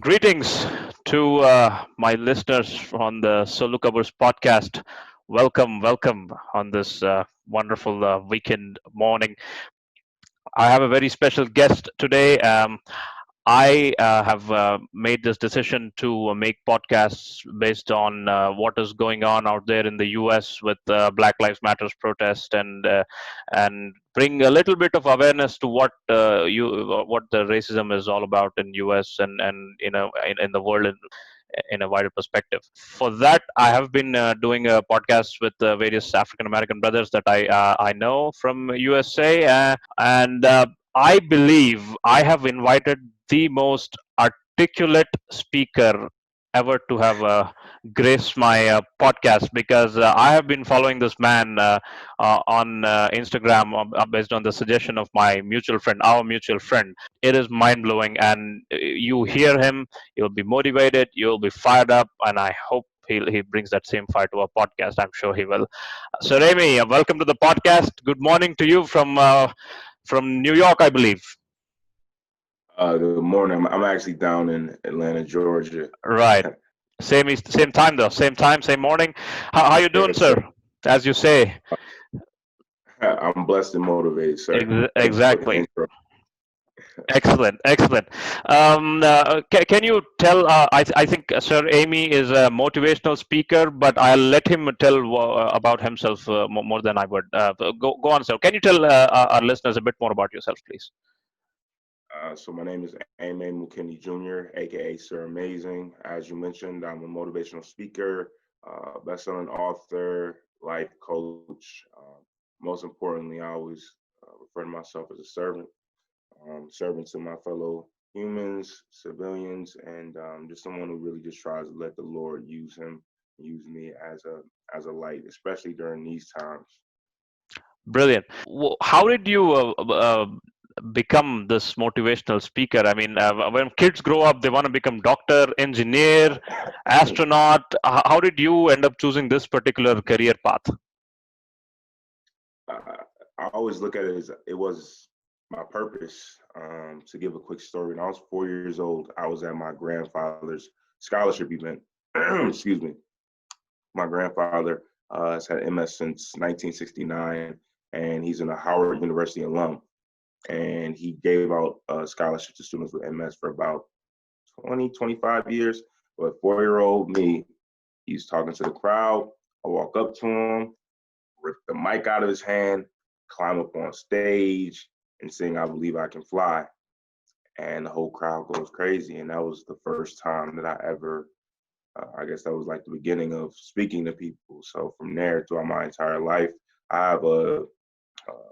Greetings to my listeners on the Sollu Kaburz podcast. Welcome on this wonderful weekend morning. I have a very special guest today. I have made this decision to make podcasts based on what is going on out there in the U.S. with Black Lives Matters protest and bring a little bit of awareness to what the racism is all about in U.S. and in the world in a wider perspective. For that, I have been doing a podcast with various African American brothers that I know from USA, and I believe I have invited the most articulate speaker ever to have graced my podcast because I have been following this man on Instagram based on the suggestion of my mutual friend, our mutual friend. It is mind blowing, and you hear him, you'll be motivated, you'll be fired up, and I hope he brings that same fire to our podcast. I'm sure he will. So, Remy, welcome to the podcast. Good morning to you from New York, I believe. Good morning. I'm actually down in Atlanta, Georgia. Right. Same time though. Same time, same morning. How you doing, Yes, sir. sir? As you say. I'm blessed and motivated, sir. Thank you for the Exactly. intro. Excellent, excellent. Can you tell? I think Sir Amy is a motivational speaker, but I'll let him tell about himself more than I would. Go on, sir. Can you tell our listeners a bit more about yourself, please? So my name is Aimezing Jr., aka Sir Amazing. As you mentioned, I'm a motivational speaker, best-selling author, life coach. Most importantly, I always refer to myself as a servant, servant to my fellow humans, civilians, and just someone who really just tries to let the Lord use me as a light, especially during these times. Brilliant. How did you become this motivational speaker? I mean, when kids grow up, they want to become doctor, engineer, astronaut. How did you end up choosing this particular career path? uh, I always look at it as it was my purpose. To give a quick story, when I was 4 years old, I was at my grandfather's scholarship event. Excuse me. My grandfather has had MS since 1969, and he's an Howard University alum. And he gave out scholarships to students with MS for about 20, 25 years. But 4-year-old me, he's talking to the crowd. I walk up to him, rip the mic out of his hand, climb up on stage, and sing "I Believe I Can Fly." And the whole crowd goes crazy. And that was the first time that I ever, I guess that was like the beginning of speaking to people. So from there throughout my entire life, I have a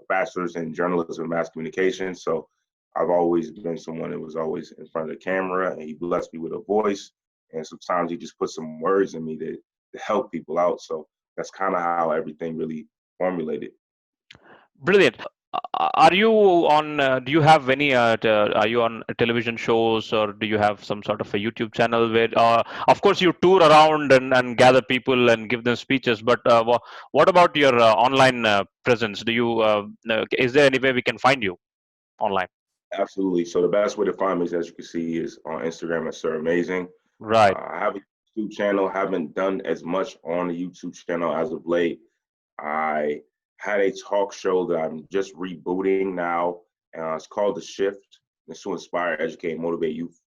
bachelor's in journalism and mass communication. So I've always been someone that was always in front of the camera, and he blessed me with a voice. And sometimes he just put some words in me to help people out. So that's kind of how everything really formulated. Brilliant. Are you on? Do you have any? Are you on television shows, or do you have some sort of a YouTube channel where, of course, you tour around and gather people and give them speeches? But what about your online presence? Do you? Is there any way we can find you online? Absolutely. So the best way to find me, as you can see, is on Instagram at Sir Amazing. Right. I have a YouTube channel. Haven't done as much on the YouTube channel as of late. I had a talk show that I'm just rebooting now. It's called The Shift. It's to inspire, educate, and motivate youth.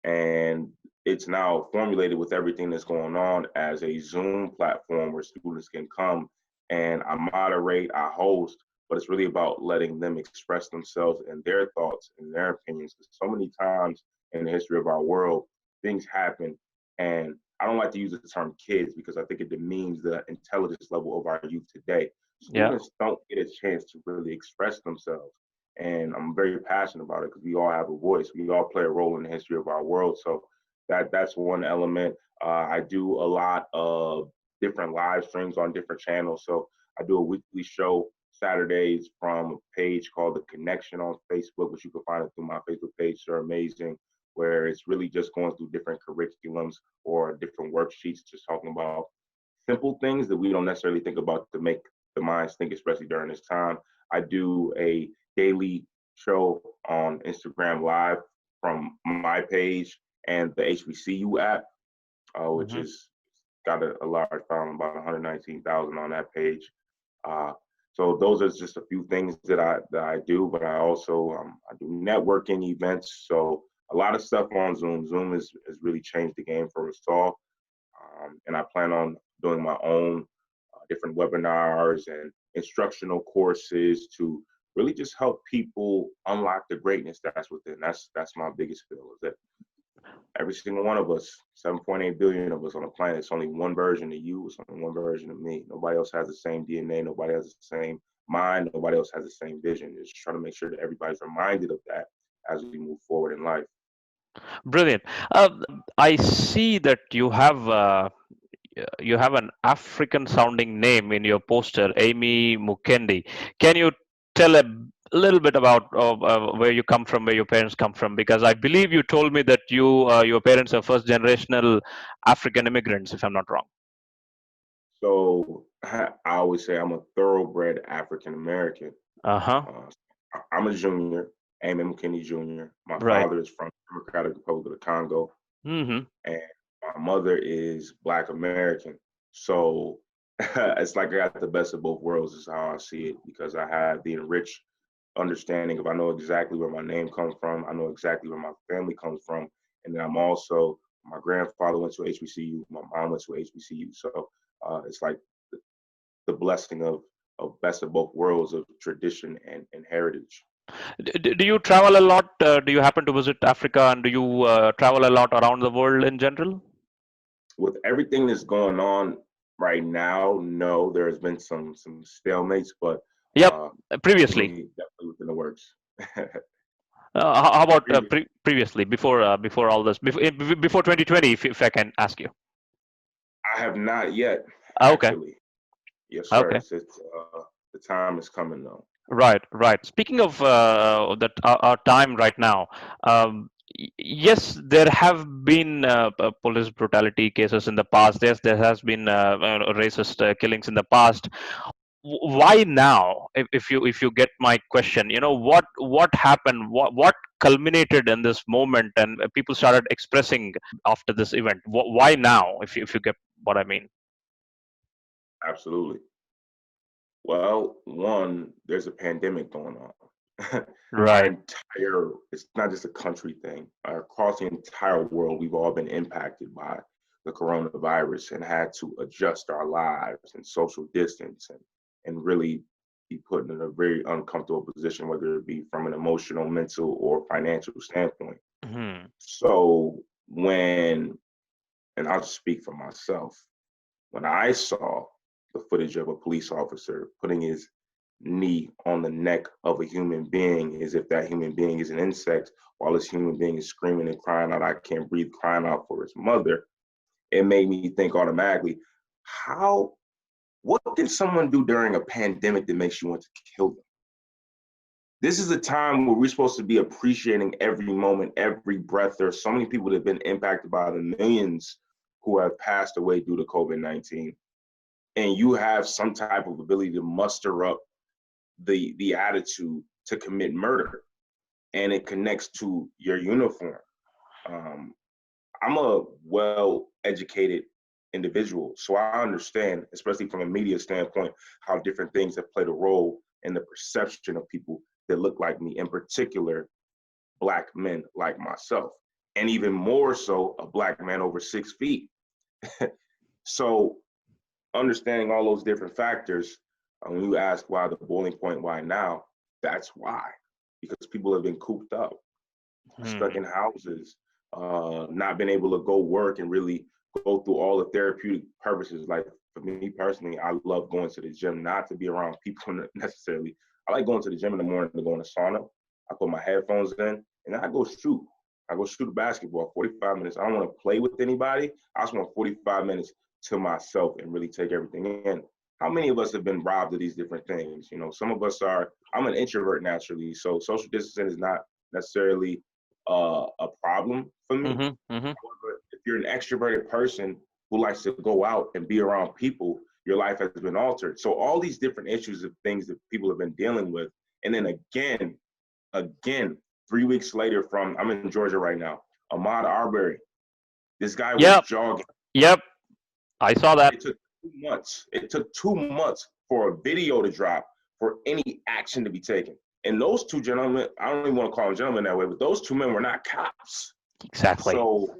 And it's now formulated with everything that's going on as a Zoom platform where students can come and I moderate, I host, but it's really about letting them express themselves and their thoughts and their opinions. Because so many times in the history of our world, things happen. And I don't like to use the term kids because I think it demeans the intelligence level of our youth today. Yeah. Students don't get a chance to really express themselves. And I'm very passionate about it because we all have a voice. We all play a role in the history of our world. So that's one element. I do a lot of different live streams on different channels. So I do a weekly show Saturdays from a page called The Connection on Facebook, which you can find it through my Facebook page, Sir Amazing, where it's really just going through different curriculums or different worksheets, just talking about simple things that we don't necessarily think about to make the minds think, especially during this time. I do a daily show on Instagram Live from my page, and the HBCU app, which Hmm. is got a large following, about 119,000 on that page. Uh, so those are just a few things that I do, but I also I do networking events. So a lot of stuff on Zoom. Zoom has really changed the game for us all, and I plan on doing my own different webinars and instructional courses to really just help people unlock the greatness that's within. That's my biggest feel is that every single one of us, 7.8 billion of us on the planet, it's only one version of you, it's only one version of me. Nobody else has the same DNA, nobody has the same mind, nobody else has the same vision. Just trying to make sure that everybody's reminded of that as we move forward in life. Brilliant. I see that you have an African sounding name in your poster, Amy Mukendi. Can you tell a little bit about where you come from, where your parents come from? Because I believe you told me that your parents are first generational African immigrants, if I'm not wrong. So I always say I'm a thoroughbred African American. Uh huh. Uh, I'm a junior, Amy McKinney Jr. My Right. father is from Democratic Republic of the Congo, Mm-hmm. and my mother is Black American. So it's like I got the best of both worlds, is how I see it, because I have the enriched understanding of I know exactly where my name comes from, I know exactly where my family comes from, and then I'm also my grandfather went to HBCU, my mom went to HBCU, so it's like the blessing of best of both worlds of tradition and heritage. Do you travel a lot? Do you happen to visit Africa, and do you travel a lot around the world in general? With everything that's going on right now, no, there's been some stalemates, but Yep. Previously. definitely within the works. How about Previous- previously, before all this, before 2020, if I can ask you? I have not yet, Okay. actually. Yes, sir. Okay. It's the time is coming though. Right. Right. Speaking of that, our time right now. Yes, there have been police brutality cases in the past. Yes, there has been racist killings in the past. Why now? If you get my question, what happened, what culminated in this moment, and people started expressing after this event. Why now, if you get what I mean? Absolutely. Well, one, there's a pandemic going on. Our Right. entire, it's not just a country thing. Across the entire world, we've all been impacted by the coronavirus and had to adjust our lives and social distance and really be put in a very uncomfortable position, whether it be from an emotional, mental, or financial standpoint. Hmm. So and I'll just speak for myself, when I saw the footage of a police officer putting his knee on the neck of a human being as if that human being is an insect while this human being is screaming and crying out, I can't breathe, crying out for his mother, it made me think automatically, how, what can someone do during a pandemic that makes you want to kill them? This is a time where we're supposed to be appreciating every moment, every breath. There are so many people that have been impacted by the millions who have passed away due to COVID-19. And you have some type of ability to muster up the attitude to commit murder, and it connects to your uniform. Um, I'm a well-educated individual, so I understand, especially from a media standpoint, how different things have played a role in the perception of people that look like me, in particular, Black men like myself, and even more so, a Black man over 6 feet. So understanding all those different factors, when you ask why the boiling point, why now, that's why. Because people have been cooped up, stuck Hmm. in houses, not been able to go work and really go through all the therapeutic purposes. Like for me personally, I love going to the gym, not to be around people necessarily. I like going to the gym in the morning to go in the sauna. I put my headphones in and I go shoot. I go shoot a basketball, 45 minutes. I don't want to play with anybody. I just want 45 minutes to myself and really take everything in. How many of us have been robbed of these different things? You know, some of us are, I'm an introvert naturally, so social distancing is not necessarily a problem for me. Hmm. Hmm. However, if you're an extroverted person who likes to go out and be around people, your life has been altered. So all these different issues of things that people have been dealing with. And then again, 3 weeks later I'm in Georgia right now. Ahmaud Arbery. This guy was Yep. jogging. Yep. I saw that. It took 2 months. It took 2 months for a video to drop for any action to be taken. And those two gentlemen, I don't even want to call them gentlemen that way, but those two men were not cops. Exactly. So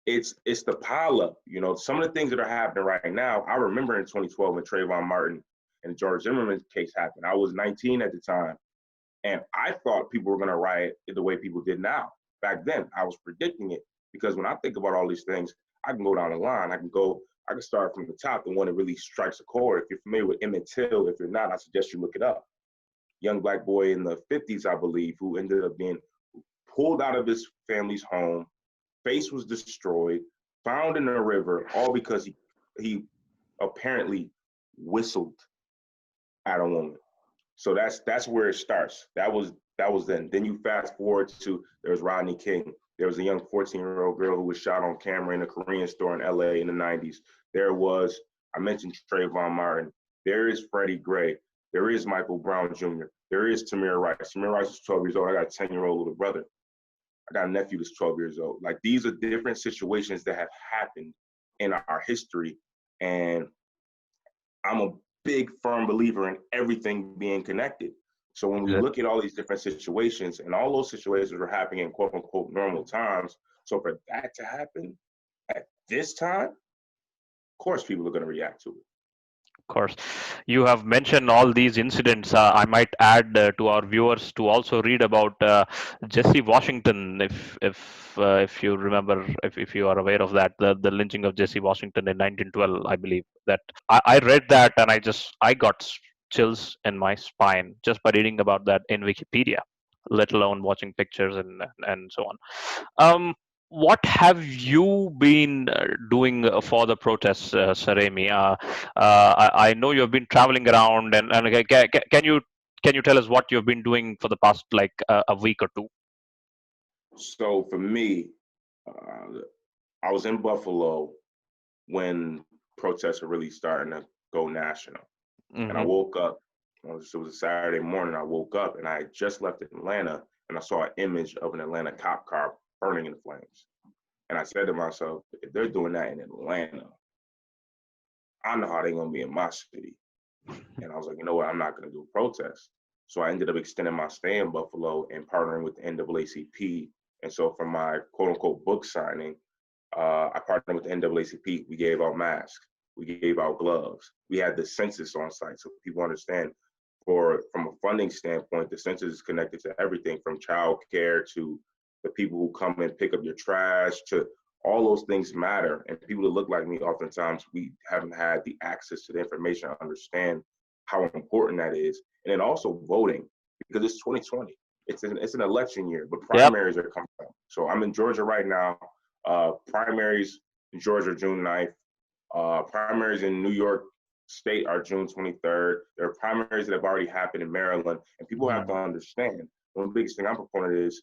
it's the pileup. You know, some of the things that are happening right now. I remember in 2012 when Trayvon Martin and George Zimmerman's case happened. I was 19 at the time, and I thought people were going to riot the way people did now. Back then, I was predicting it because when I think about all these things, I can go down the line. I can start from the top, the one that really strikes a chord. If you're familiar with Emmett Till, if you're not, I suggest you look it up. Young black boy in the 50s, I believe, who ended up being pulled out of his family's home, face was destroyed, found in a river, all because he apparently whistled at a woman. So that's where it starts. That was then. Then you fast forward to there was Rodney King. There was a young 14-year-old girl who was shot on camera in a Korean store in LA in the 90s. There was, I mentioned Trayvon Martin. There is Freddie Gray. There is Michael Brown Jr. There is Tamir Rice. Tamir Rice is 12 years old. I got a 10-year-old little brother. I got a nephew that's 12 years old. Like, these are different situations that have happened in our history. And I'm a big, firm believer in everything being connected. So when we look at all these different situations, and all those situations are happening in quote unquote normal times, so for that to happen at this time, of course people are going to react to it. Of course, you have mentioned all these incidents. I might add to our viewers to also read about Jesse Washington, if you remember, if you are aware of that, the lynching of Jesse Washington in 1912, I believe. That I read that, and I got chills in my spine just by reading about that in Wikipedia, let alone watching pictures and so on. What have you been doing for the protests, Saremi? I know you have been traveling around, and can you tell us what you've been doing for the past like a week or two? So for me, I was in Buffalo when protests were really starting to go national. And I Mm-hmm. woke up, it was a Saturday morning, I woke up and I had just left Atlanta and I saw an image of an Atlanta cop car burning in flames. And I said to myself, if they're doing that in Atlanta, I know how they're going to be in my city. And I was like, you know what, I'm not going to do a protest. So I ended up extending my stay in Buffalo and partnering with the NAACP. And so for my quote unquote book signing, I partnered with the NAACP. We gave out masks. We gave out gloves. We had the census on site so people understand from a funding standpoint, the census is connected to everything from child care to the people who come and pick up your trash to all those things matter. And people that look like me, oftentimes we haven't had the access to the information to understand how important that is. And then also voting, because it's 2020. It's an election year, but Yep. primaries are coming up. So I'm in Georgia right now. Primaries in Georgia, June 9th. Primaries in New York State are June 23rd. There are primaries that have already happened in Maryland. And people have to understand, one of the biggest thing I'm proponent is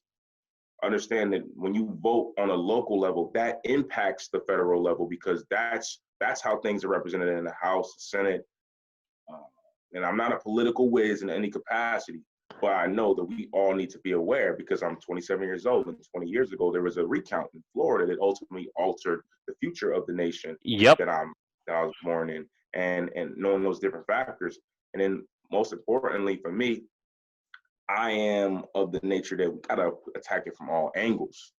understand that when you vote on a local level, that impacts the federal level because that's how things are represented in the House, Senate. And I'm not a political whiz in any capacity, but I know that we all need to be aware because I'm 27 years old and 20 years ago, there was a recount in Florida that ultimately altered the future of the nation Yep. that I was born in and knowing those different factors. And then most importantly for me, I am of the nature that we gotta attack it from all angles.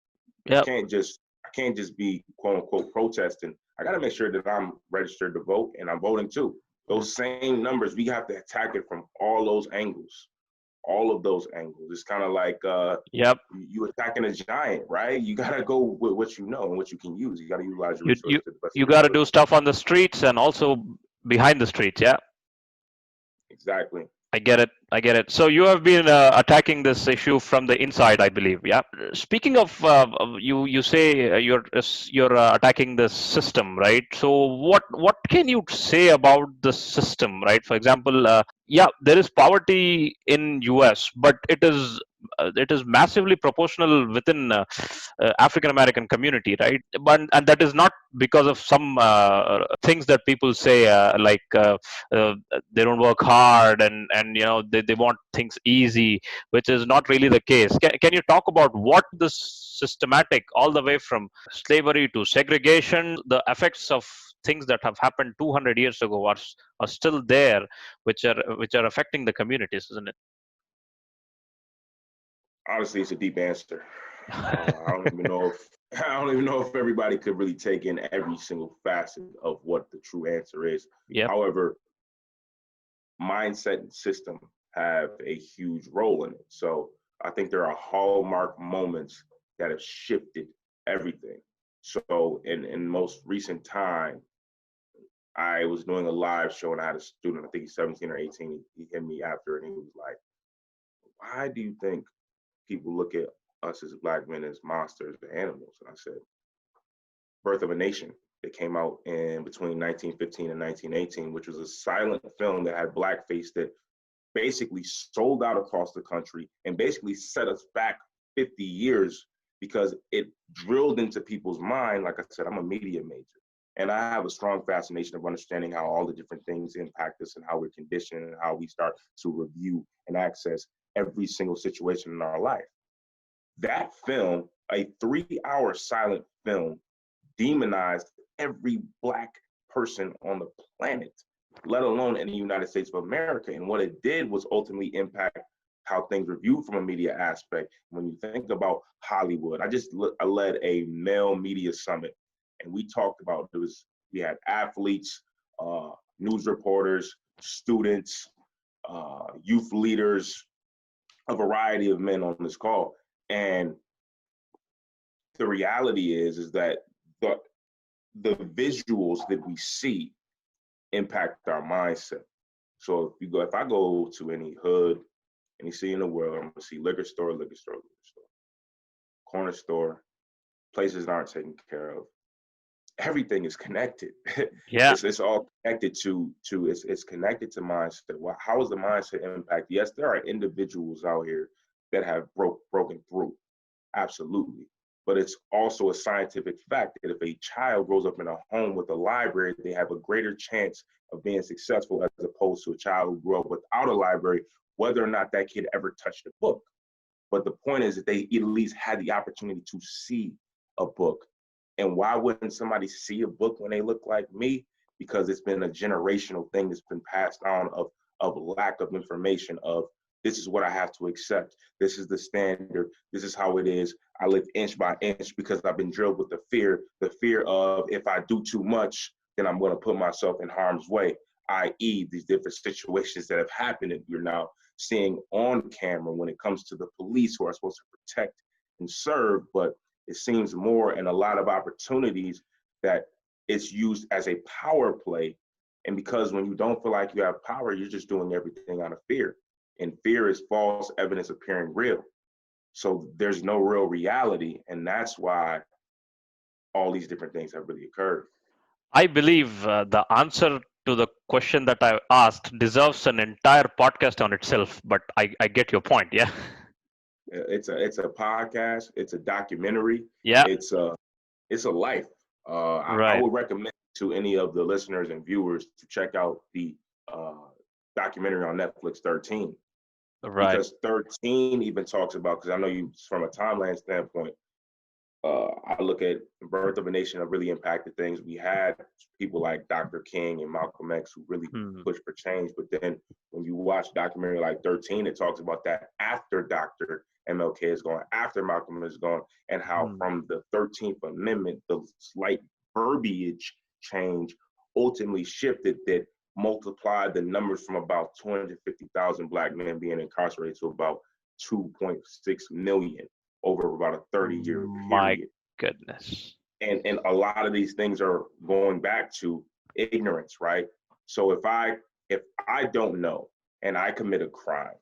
Yep. I can't just be quote unquote protesting. I gotta make sure that I'm registered to vote and I'm voting too. Those same numbers, we have to attack it from all those angles. All of those angles. It's kind of like Yep. you attacking a giant, right? You gotta go with what you know and what you can use. You gotta utilize your You resources you to the best of you your got to do ability. stuff on the streets and also behind the streets. Yeah. Exactly. I get it. I get it. So you have been attacking this issue from the inside, I believe. Yeah. Speaking of you say you're attacking the system, right? So what can you say about the system, right? For example, yeah, there is poverty in US, but it is it is massively proportional within African American community, right? But and that is not because of some things that people say, uh, they don't work hard, and they want things easy, which is not really the case. Can you talk about what this systematic, all the way from slavery to segregation, the effects of things that have happened 200 years ago are still there, which are affecting the communities, isn't it? Honestly, it's a deep answer. I don't even know if I don't even know if everybody could really take in every single facet of what the true answer is. Yep. However, mindset and system have a huge role in it. So I think there are hallmark moments that have shifted everything. So in most recent time, I was doing a live show and I had a student, I think he's 17 or 18. He hit me after and he was like, "Why do you think people look at us as black men as monsters or animals?" And I said, Birth of a Nation. It came out in between 1915 and 1918, which was a silent film that had blackface that basically sold out across the country and basically set us back 50 years because it drilled into people's mind. Like I said, I'm a media major. And I have a strong fascination of understanding how all the different things impact us and how we're conditioned and how we start to review and access every single situation in our life. That film, a 3-hour silent film, demonized every black person on the planet, let alone in the United States of America. And what it did was ultimately impact how things are viewed from a media aspect. When you think about Hollywood, I led a male media summit, and we talked about we had athletes, news reporters, students, youth leaders, a variety of men on this call. And the reality is that the visuals that we see impact our mindset. So if I go to any hood, any city in the world, I'm gonna see liquor store, liquor store, liquor store, corner store, places that aren't taken care of. Everything is connected. Yeah. It's all connected to it's connected to mindset. Well, how is the mindset impact? Yes, there are individuals out here that have broken through. Absolutely. But it's also a scientific fact that if a child grows up in a home with a library, they have a greater chance of being successful as opposed to a child who grew up without a library, whether or not that kid ever touched a book. But the point is that they at least had the opportunity to see a book. And why wouldn't somebody see a book when they look like me? Because it's been a generational thing that's been passed on of lack of information, of this is what I have to accept. This is the standard. This is how it is. I live inch by inch because I've been drilled with the fear of if I do too much, then I'm going to put myself in harm's way, i.e. these different situations that have happened and you're now seeing on camera when it comes to the police who are supposed to protect and serve. But it seems more and a lot of opportunities that it's used as a power play. And because when you don't feel like you have power, you're just doing everything out of fear. And fear is false evidence appearing real. So there's no real reality. And that's why all these different things have really occurred. I believe the answer to the question that I asked deserves an entire podcast on itself, but I get your point. Yeah. It's a podcast. It's a documentary. Yeah. It's a life. I Right. would recommend to any of the listeners and viewers to check out the documentary on Netflix, 13, Right. because 13 even talks about, because I know you from a timeline standpoint, I look at Birth of a Nation have really impacted things. We had people like Dr. King and Malcolm X who really Hmm. pushed for change. But then when you watch documentary like 13, it talks about that after Dr. MLK is gone, after Malcolm is gone, and how Hmm. from the 13th Amendment, the slight verbiage change ultimately shifted that multiplied the numbers from about 250,000 black men being incarcerated to about 2.6 million over about a 30-year My period. goodness. And a lot of these things are going back to ignorance, right? So if I don't know and I commit a crime,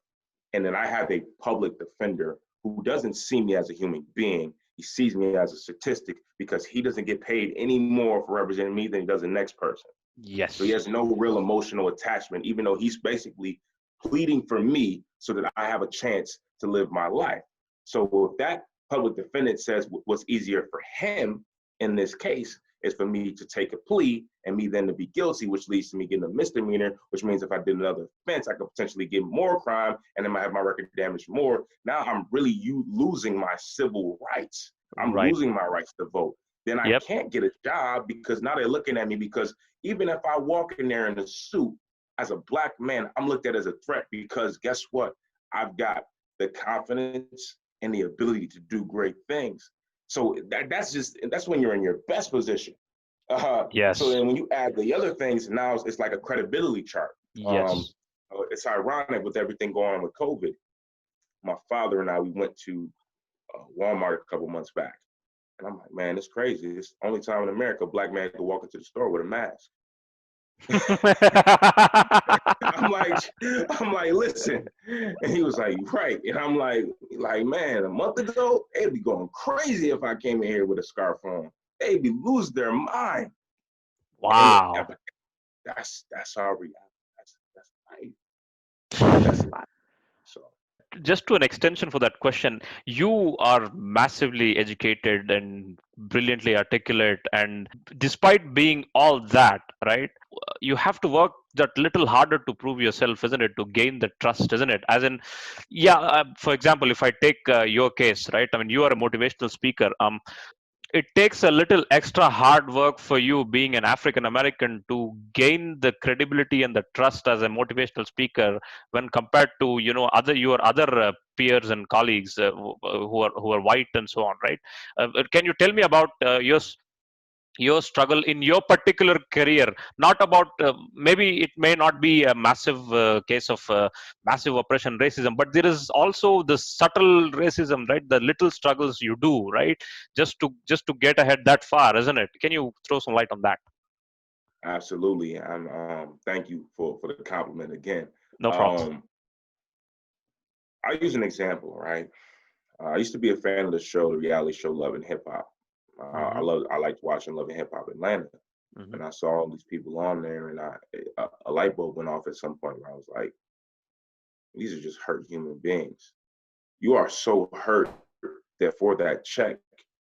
and then I have a public defender who doesn't see me as a human being, he sees me as a statistic because he doesn't get paid any more for representing me than he does the next person. So he Yes. has no real emotional attachment, even though he's basically pleading for me so that I have a chance to live my life. So if that public defendant says what's easier for him in this case is for me to take a plea and me then to be guilty, which leads to me getting a misdemeanor, which means if I did another offense, I could potentially get more crime and then I have my record damaged more. Now I'm really losing my civil rights. I'm Right. losing my rights to vote. Then I Yep. can't get a job because now they're looking at me, because even if I walk in there in a suit as a Black man, I'm looked at as a threat, because guess what? I've got the confidence and the ability to do great things. So that's when you're in your best position. So Yes. then when you add the other things, now it's like a credibility chart. Um, Yes. it's ironic with everything going on with COVID. My father and I, we went to Walmart a couple months back. And I'm like, man, it's crazy. It's the only time in America a Black man can walk into the store with a mask. I'm like, listen. And he was like, right. And I'm like, man, a month ago, they'd be going crazy if I came in here with a scarf on. They'd be losing their mind. And Wow. that's our reality. That's life. That's life. So Just to an extension for that question, you are massively educated and brilliantly articulate, and despite being all that, right, you have to work that little harder to prove yourself, isn't it, to gain the trust, isn't it? As in, yeah, for example, if I take your case, right, I mean, you are a motivational speaker. It takes a little extra hard work for you, being an African American, to gain the credibility and the trust as a motivational speaker when compared to, your other peers and colleagues, who are white and so on, right? Can you tell me about your struggle in your particular career? Not about, maybe it may not be a massive case of massive oppression racism, but there is also the subtle racism, right? The little struggles you do, right, just to get ahead that far, isn't it? Can you throw some light on that? absolutely. And thank you for the compliment again. No problems. Um, I'll use an example, right? I used to be a fan of the reality show Love and Hip Hop. Hmm. I liked watching Love and Hip Hop Atlanta, Hmm. and I saw all these people on there, and a light bulb went off at some point where I was like, these are just hurt human beings. You are so hurt that for that check,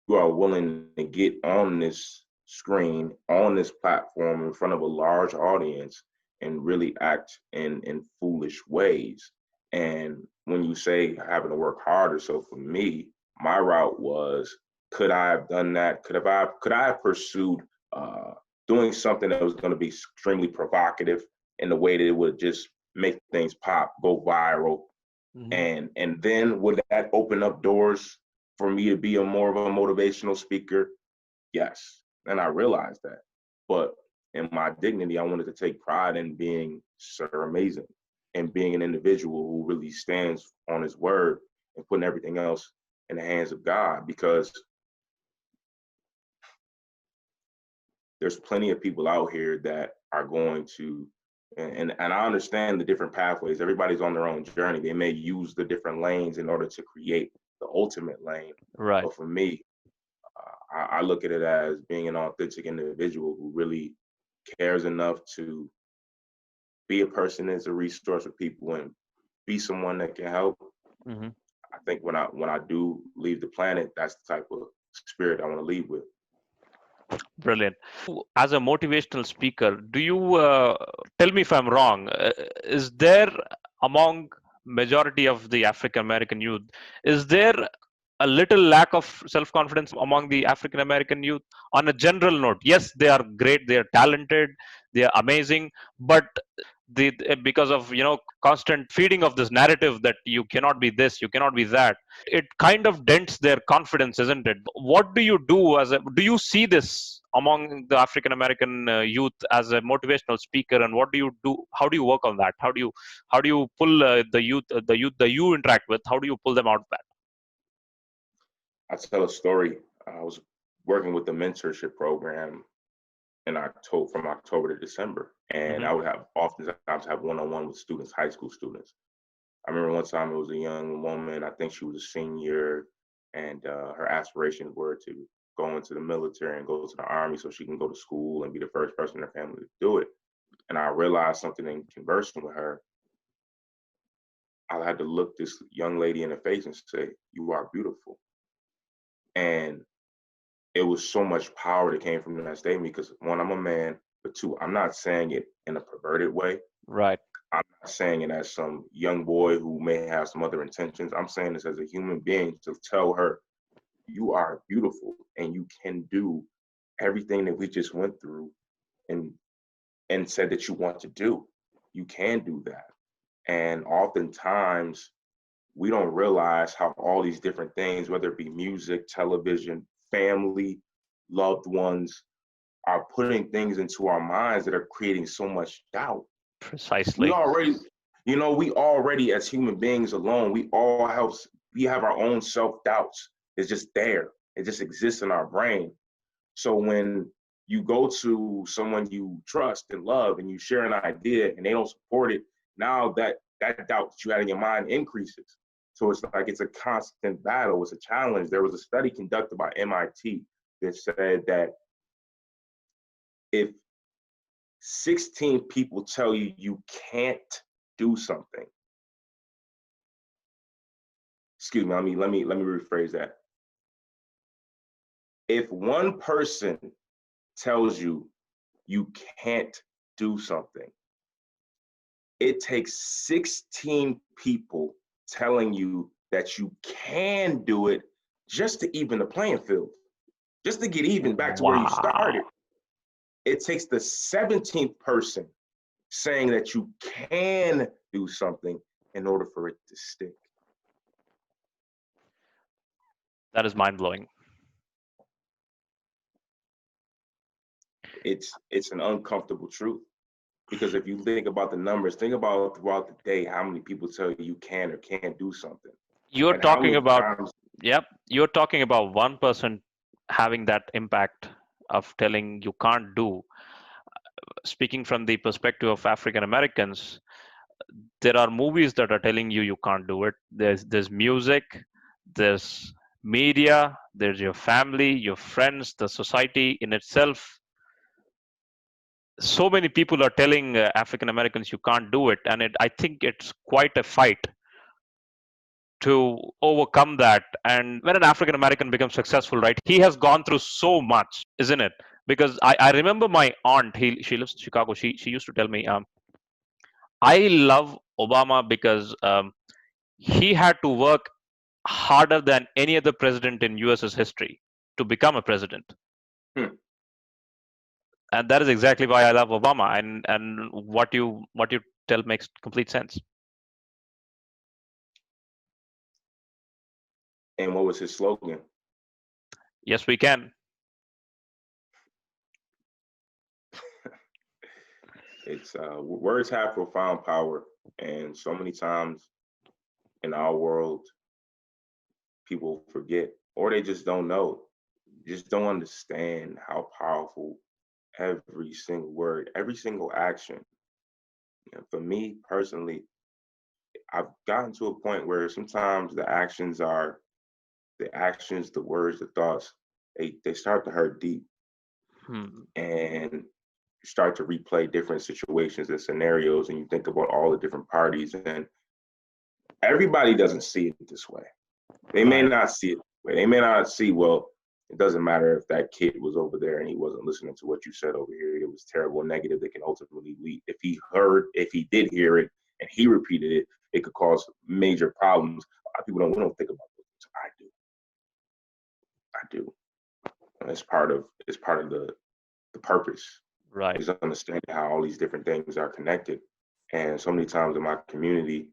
you are willing to get on this screen, on this platform in front of a large audience and really act in foolish ways. And when you say having to work harder, so for me, my route was, could I have done that? Could I have pursued doing something that was going to be extremely provocative in the way that it would just make things pop, go viral, Hmm. and then would that open up doors for me to be a more of a motivational speaker? Yes. And I realized that. But in my dignity, I wanted to take pride in being Sir Amazing and being an individual who really stands on his word and putting everything else in the hands of God, because there's plenty of people out here that are going to, and I understand the different pathways. Everybody's on their own journey. They may use the different lanes in order to create the ultimate lane. Right. But for me, I look at it as being an authentic individual who really cares enough to be a person that's a resource for people and be someone that can help. Hmm. I think when I do leave the planet, that's the type of spirit I want to leave with. Brilliant. As a motivational speaker, do you, tell me if I'm wrong, is there, among majority of the African American youth, is there a little lack of self confidence among the African American youth? On a general note, yes, they are great, they are talented, they are amazing, but because of, constant feeding of this narrative that you cannot be this, you cannot be that, it kind of dents their confidence, isn't it? What do you do, do you see this among the African American youth as a motivational speaker, and what do you do? How do you work on that? How do you pull the youth that you interact with? How do you pull them out of that? I tell a story. I was working with the mentorship program in October, from October to December, and Hmm. I would have oftentimes have one-on-one with students, high school students. I remember one time it was a young woman. I think she was a senior, and her aspirations were to go into the military and go to the army so she can go to school and be the first person in her family to do it. And I realized something in conversing with her. I had to look this young lady in the face and say, "You are beautiful." And it was so much power that came from that statement because one, I'm a man, but two, I'm not saying it in a perverted way. Right. I'm not saying it as some young boy who may have some other intentions. I'm saying this as a human being to tell her, you are beautiful and you can do everything that we just went through and said that you want to do. You can do that. And oftentimes we don't realize how all these different things, whether it be music, television, family, loved ones, are putting things into our minds that are creating so much doubt. We Precisely. already, we already as human beings alone, we have our own self-doubts. It's just there. It just exists in our brain. So when you go to someone you trust and love and you share an idea and they don't support it, now that doubt that you had in your mind increases. So it's like it's a constant battle. It's a challenge. There was a study conducted by MIT that said that if 16 people tell you you can't do something, excuse me, let me rephrase that. If one person tells you you can't do something, it takes 16 people telling you that you can do it just to even the playing field, just to get even back to where you started. Wow. It takes the 17th person saying that you can do something in order for it to stick. That is mind blowing. It's an uncomfortable truth. Because if you think about the numbers, think about throughout the day how many people tell you you can or can't do something. You're And how talking many about, times, yep, you're talking about one person having that impact of telling you can't do. Speaking from the perspective of African Americans, there are movies that are telling you can't do it. There's music, there's media, there's your family, your friends, the society in itself. So many people are telling African Americans you can't do it, and I think it's quite a fight to overcome that. And when an African American becomes successful, right, he has gone through so much, isn't it? Because I remember my aunt, she lives in Chicago. She used to tell me, I love Obama because he had to work harder than any other president in US's history to become a president. hmm, And that is exactly why I love Obama. And what you tell makes complete sense. and what was his slogan? Yes, we can. It's words have profound power, and so many times in our world, people forget or they just don't know, just don't understand how powerful every single word, every single action. And for me personally, I've gotten to a point where sometimes the actions, the words, the thoughts, they start to hurt deep Hmm. and you start to replay different situations and scenarios and you think about all the different parties and everybody doesn't see it this way. They may Right. not see it. They may not see, well, it doesn't matter if that kid was over there and he wasn't listening to what you said over here. It was terrible, negative that can ultimately lead. If he did hear it and he repeated it, it could cause major problems. A lot of people we don't think about those. I do. I do. And it's part of the purpose Right. is understanding how all these different things are connected. And so many times in my community,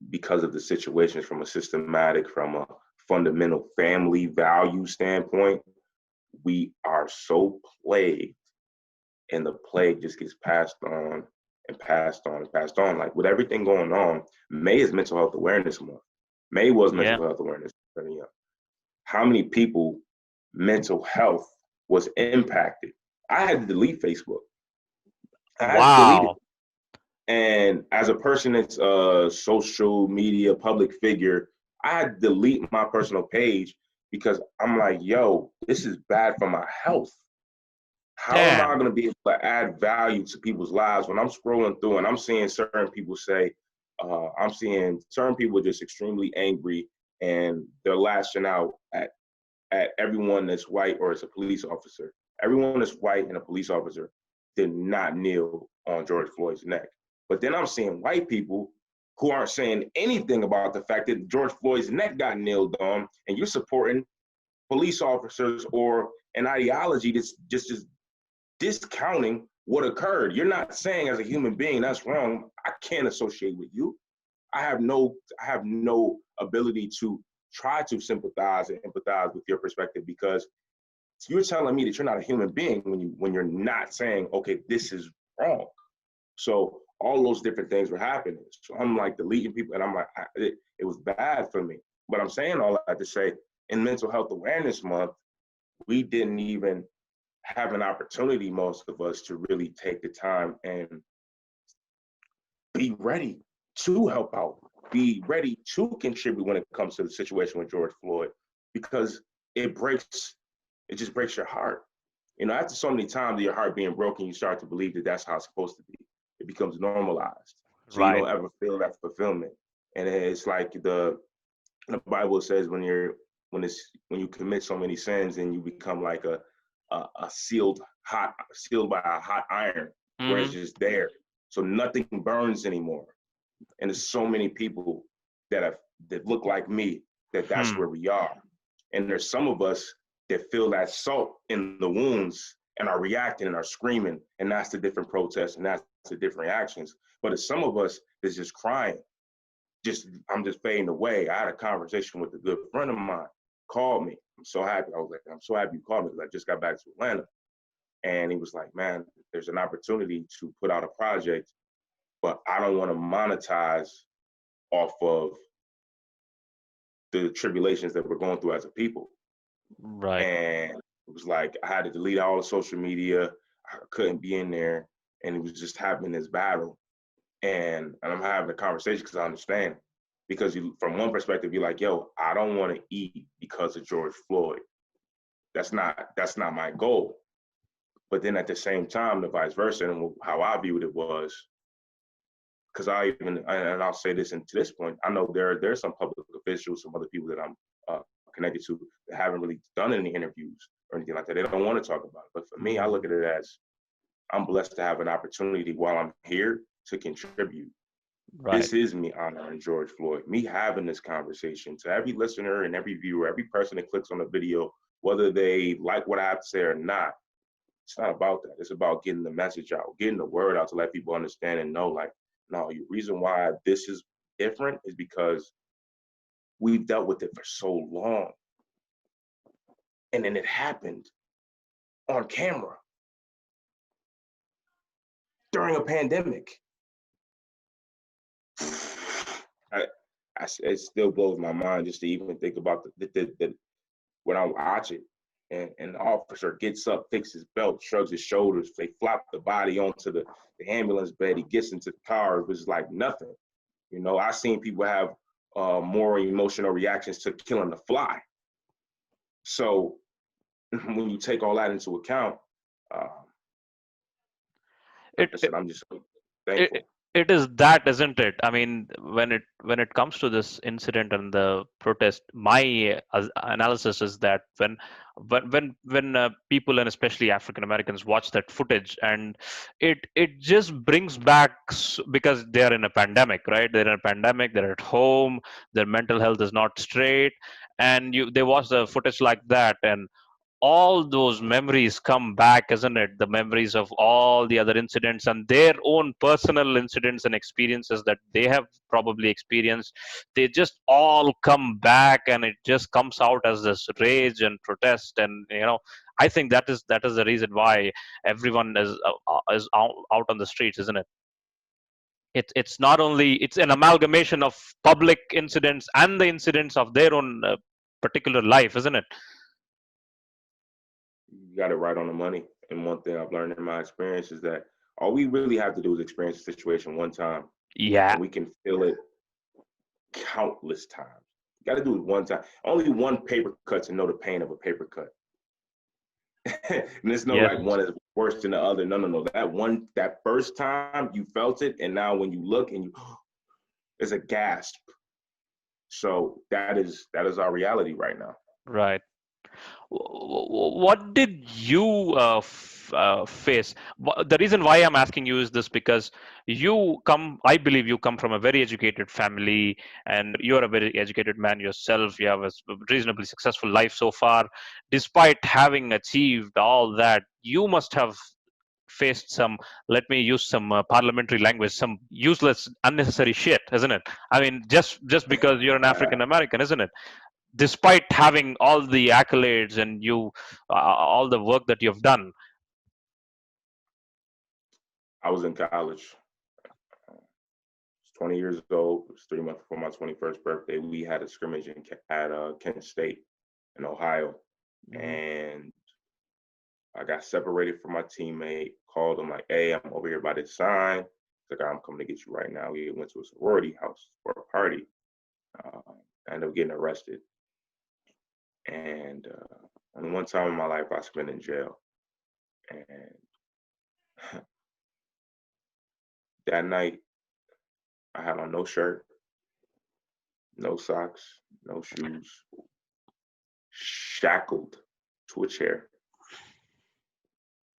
because of the situations from a systematic, from a fundamental family value standpoint, we are so plagued, and the plague just gets passed on and passed on and passed on. Like with everything going on, May is Mental Health Awareness Month. May was Yeah. Mental Health Awareness. How many people mental health was impacted? I had to delete Facebook. I had to delete it. Wow. And as a person that's a social media public figure, I had to delete my personal page because I'm like, yo, this is bad for my health. How am I Damn. going to be able to add value to people's lives when I'm scrolling through and I'm seeing certain people say, I'm seeing certain people just extremely angry, and they're lashing out at everyone that's white or is a police officer. Everyone that's white and a police officer did not kneel on George Floyd's neck. But then I'm seeing white people who aren't saying anything about the fact that George Floyd's neck got kneeled on, and you're supporting police officers or an ideology that's just discounting what occurred. You're not saying as a human being, that's wrong. I can't associate with you. I have no ability to try to sympathize and empathize with your perspective, because you're telling me that you're not a human being when you're not saying, okay, this is wrong. So all those different things were happening. So I'm like deleting people, and I'm like, it was bad for me. But I'm saying all that to say, in Mental Health Awareness Month, we didn't even have an opportunity, most of us, to really take the time and be ready to help out, be ready to contribute when it comes to the situation with George Floyd, because it just breaks your heart. You know, after so many times of your heart being broken, you start to believe that that's how it's supposed to be. It becomes normalized. So you Right. don't ever feel that fulfillment. And it's like the Bible says when you commit so many sins and you become like a sealed by a hot iron, where it's Hmm. just there. So nothing burns anymore. And there's so many people that look like me, that's Hmm. where we are. And there's some of us that feel that salt in the wounds and are reacting and are screaming, and that's the different protests and that's the different reactions. But there's some of us that's just crying. I'm just fading away. I had a conversation with a good friend of mine, called me. I'm so happy. I was like, I'm so happy you called me, because I just got back to Atlanta. And he was like, man, there's an opportunity to put out a project, but I don't want to monetize off of the tribulations that we're going through as a people. Right. And it was like I had to delete all the social media. I couldn't be in there. And it was just having this battle. And I'm having a conversation because I understand. Because from one perspective, you're like, yo, I don't want to eat because of George Floyd. That's not my goal. But then at the same time, the vice versa, and how I viewed it was, because and I'll say this, and to this point, I know there's some public officials, some other people that I'm connected to that haven't really done any interviews or anything like that. They don't want to talk about it. But for me, I look at it as I'm blessed to have an opportunity while I'm here to contribute. Right. This is me honoring George Floyd, me having this conversation to every listener and every viewer, every person that clicks on the video, whether they like what I have to say or not. It's not about that. It's about getting the message out, getting the word out to let people understand and know, like, no, the reason why this is different is because we've dealt with it for so long. And then it happened on camera during a pandemic. It still blows my mind just to even think about the when I watch it, and the officer gets up, fixes his belt, shrugs his shoulders, they flop the body onto the ambulance bed, he gets into the car, it was like nothing. You know, I've seen people have more emotional reactions to killing the fly. So when you take all that into account, like It, I said, I'm just it thankful. it is that, isn't it? I mean, when it comes to this incident and the protest, my analysis is that when people, and especially African Americans, watch that footage, and it just brings back, because they are in a pandemic, right? They're in a pandemic, they're at home, their mental health is not straight, and they watch the footage like that, and all those memories come back, isn't it? The memories of all the other incidents and their own personal incidents and experiences that they have probably experienced. They just all come back, and it just comes out as this rage and protest. And I think that is the reason why everyone is out on the streets, isn't it? It's not only, it's an amalgamation of public incidents and the incidents of their own particular life, isn't it? You got it right on the money. And one thing I've learned in my experience is that all we really have to do is experience a situation one time, Yeah. and we can feel it countless times. You got to do it one time. Only one paper cut to know the pain of a paper cut. And there's no Yes. like one is worse than the other. No. That first time you felt it, and now when you look and you, It's a gasp. So that is our reality right now. Right. What did you face? The reason why I'm asking you is this, because I believe you come from a very educated family, and you're a very educated man yourself. You have a reasonably successful life so far. Despite having achieved all that, you must have faced some, let me use some parliamentary language, some useless, unnecessary shit, isn't it? I mean, just because you're an African American, isn't it? Despite having all the accolades and all the work that you've done. I was in college. I was 20 years old. It was 3 months before my 21st birthday. We had a scrimmage at Kent State in Ohio. Mhm. And I got separated from my teammate, called him like, hey, I'm over here by this sign. He's like, I'm coming to get you right now. We went to a sorority house for a party. Uh, I ended up getting arrested. And only one time in my life I spent in jail. And that night I had on no shirt, no socks, no shoes, shackled to a chair.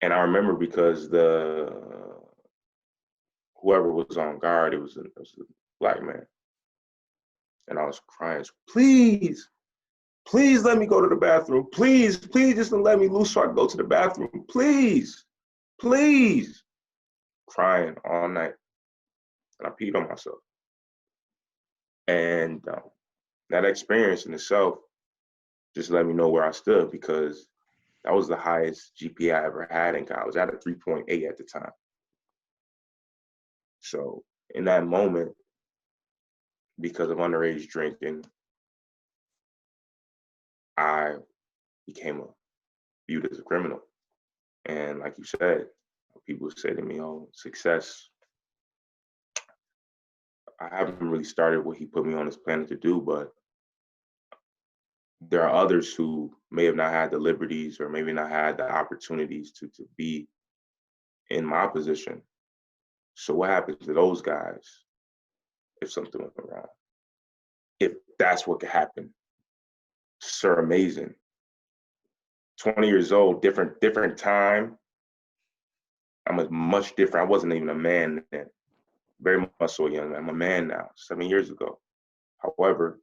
And I remember because the whoever was on guard, it was a black man. And I was crying, please, please let me go to the bathroom. Please, please just let me loose so I can go to the bathroom. Please, please. Crying all night. And I peed on myself. And that experience in itself just let me know where I stood, because that was the highest GPA I ever had in college. I had a 3.8 at the time. So in that moment, because of underage drinking, I became viewed as a criminal. And like you said, people say to me, oh, success. I haven't really started what he put me on this planet to do, but there are others who may have not had the liberties or maybe not had the opportunities to be in my position. So what happens to those guys if something went wrong? If that's what could happen. Sir, amazing. 20 years old, different time. I'm a much different. I wasn't even a man then. Very much so young. I'm a man now, 7 years ago. However,